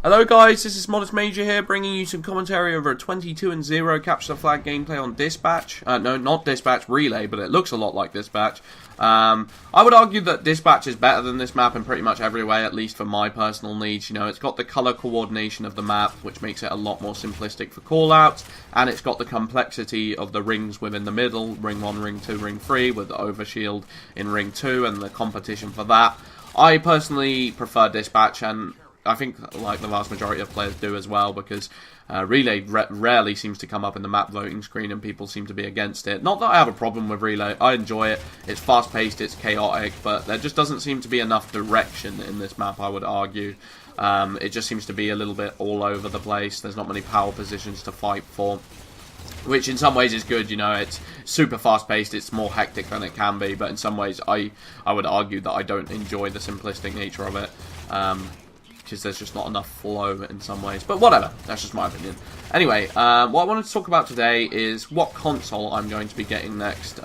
Hello guys, this is Modest Major here, bringing you some commentary over a 22-0 capture the flag gameplay on Dispatch. No, not Dispatch, Relay, but it looks a lot like Dispatch. I would argue that Dispatch is better than this map in pretty much every way, at least for my personal needs. You know, it's got the colour coordination of the map, which makes it a lot more simplistic for callouts, and it's got the complexity of the rings within the middle, Ring 1, Ring 2, Ring 3, with the overshield in Ring 2, and the competition for that. I personally prefer Dispatch, and I think like the vast majority of players do as well, because Relay rarely seems to come up in the map voting screen and people seem to be against it. Not that I have a problem with Relay, I enjoy it, it's fast paced, it's chaotic, but there just doesn't seem to be enough direction in this map, I would argue. It just seems to be a little bit all over the place, there's not many power positions to fight for. Which in some ways is good, you know, it's super fast paced, it's more hectic than it can be, but in some ways I would argue that I don't enjoy the simplistic nature of it. Because there's just not enough flow in some ways. But whatever, that's just my opinion. Anyway, what I wanted to talk about today is what console I'm going to be getting next,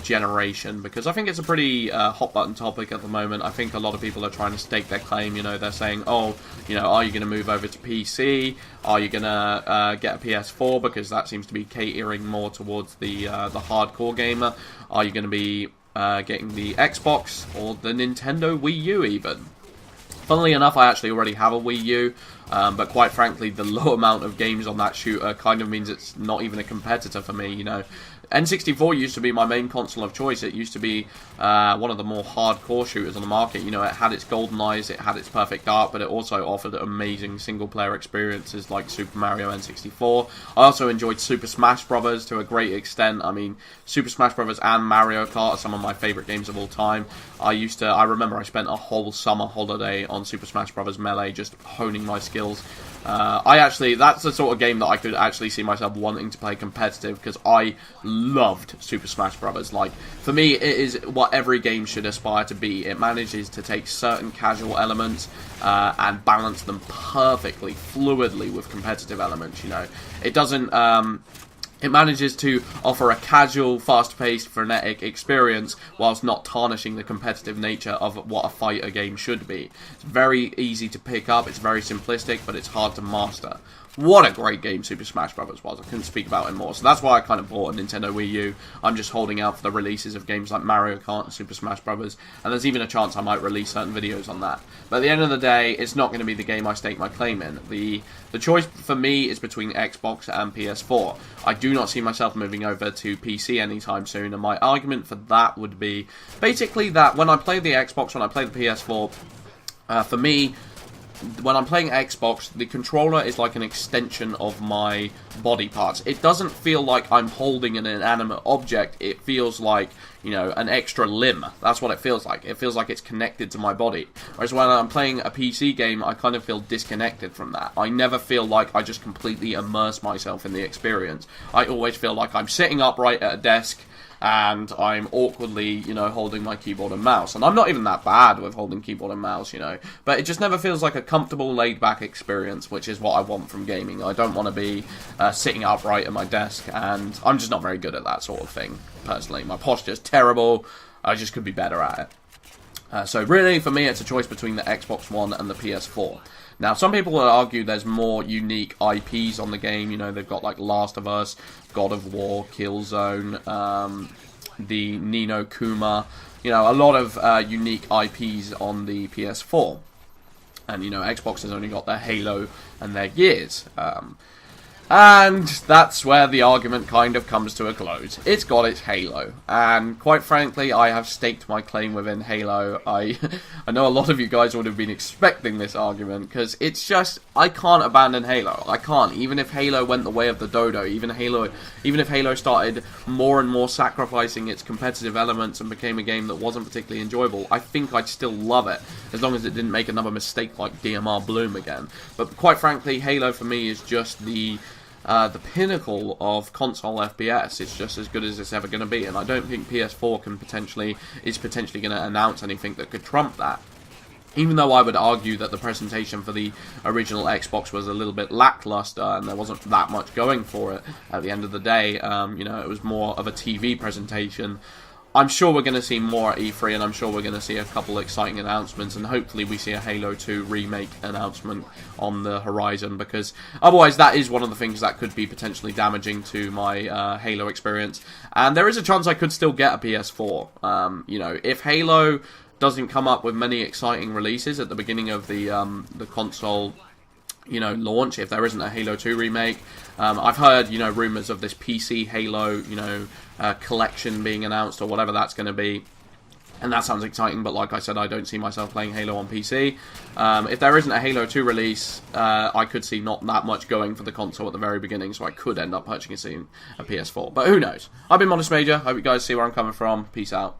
generation. Because I think it's a pretty hot button topic at the moment. I think a lot of people are trying to stake their claim, you know, they're saying, oh, you know, are you going to move over to PC? Are you going to get a PS4? Because that seems to be catering more towards the hardcore gamer. Are you going to be getting the Xbox or the Nintendo Wii U even? Funnily enough, I actually already have a Wii U, but quite frankly, the low amount of games on that shooter kind of means it's not even a competitor for me, you know. N64 used to be my main console of choice. It used to be one of the more hardcore shooters on the market. You know, it had its golden eyes, it had its perfect art, but it also offered amazing single-player experiences like Super Mario N64. I also enjoyed Super Smash Bros. To a great extent. I mean, Super Smash Bros. And Mario Kart are some of my favourite games of all time. I remember I spent a whole summer holiday on Super Smash Bros. Melee just honing my skills. That's the sort of game that I could actually see myself wanting to play competitive, because I loved Super Smash Bros. Like, for me, it is what every game should aspire to be. It manages to take certain casual elements and balance them perfectly, fluidly with competitive elements, you know. It doesn't... It manages to offer a casual, fast-paced, frenetic experience whilst not tarnishing the competitive nature of what a fighter game should be. It's very easy to pick up, it's very simplistic, but it's hard to master. What a great game Super Smash Bros. Was. I couldn't speak about it more. So that's why I kind of bought a Nintendo Wii U. I'm just holding out for the releases of games like Mario Kart and Super Smash Bros. And there's even a chance I might release certain videos on that. But at the end of the day, it's not going to be the game I stake my claim in. The choice for me is between Xbox and PS4. I do not see myself moving over to PC anytime soon. And my argument for that would be basically that when I play the Xbox, when I play the PS4, for me, when I'm playing Xbox, the controller is like an extension of my body parts. It doesn't feel like I'm holding an inanimate object. It feels like, you know, an extra limb. That's what it feels like. It feels like it's connected to my body. Whereas when I'm playing a PC game, I kind of feel disconnected from that. I never feel like I just completely immerse myself in the experience. I always feel like I'm sitting upright at a desk, and I'm awkwardly, you know, holding my keyboard and mouse. And I'm not even that bad with holding keyboard and mouse, you know. But it just never feels like a comfortable, laid-back experience, which is what I want from gaming. I don't want to be sitting upright at my desk, and I'm just not very good at that sort of thing, personally. My posture's terrible. I just could be better at it. So really, for me, it's a choice between the Xbox One and the PS4. Now, some people will argue there's more unique IPs on the game. You know, they've got like Last of Us, God of War, Killzone, the Ni no Kuma. You know, a lot of unique IPs on the PS4. And, you know, Xbox has only got their Halo and their Gears. And that's where the argument kind of comes to a close. It's got its Halo, and quite frankly, I have staked my claim within Halo. I know a lot of you guys would have been expecting this argument, because it's just, I can't abandon Halo. I can't, even if Halo went the way of the dodo, even if Halo started more and more sacrificing its competitive elements and became a game that wasn't particularly enjoyable, I think I'd still love it, as long as it didn't make another mistake like DMR Bloom again. But quite frankly, Halo for me is just the pinnacle of console FPS. It's just as good as it's ever going to be, and I don't think PS4 is potentially going to announce anything that could trump that. Even though I would argue that the presentation for the original Xbox was a little bit lackluster and there wasn't that much going for it at the end of the day, you know, it was more of a TV presentation. I'm sure we're going to see more at E3, and I'm sure we're going to see a couple exciting announcements, and hopefully we see a Halo 2 remake announcement on the horizon, because otherwise that is one of the things that could be potentially damaging to my Halo experience. And there is a chance I could still get a PS4. You know, if Halo doesn't come up with many exciting releases at the beginning of the console, you know, launch, if there isn't a Halo 2 remake. I've heard, you know, rumours of this PC Halo, you know, collection being announced, or whatever that's going to be. And that sounds exciting, but like I said, I don't see myself playing Halo on PC. If there isn't a Halo 2 release, I could see not that much going for the console at the very beginning, so I could end up purchasing a PS4. But who knows? I've been Modest Major. Hope you guys see where I'm coming from. Peace out.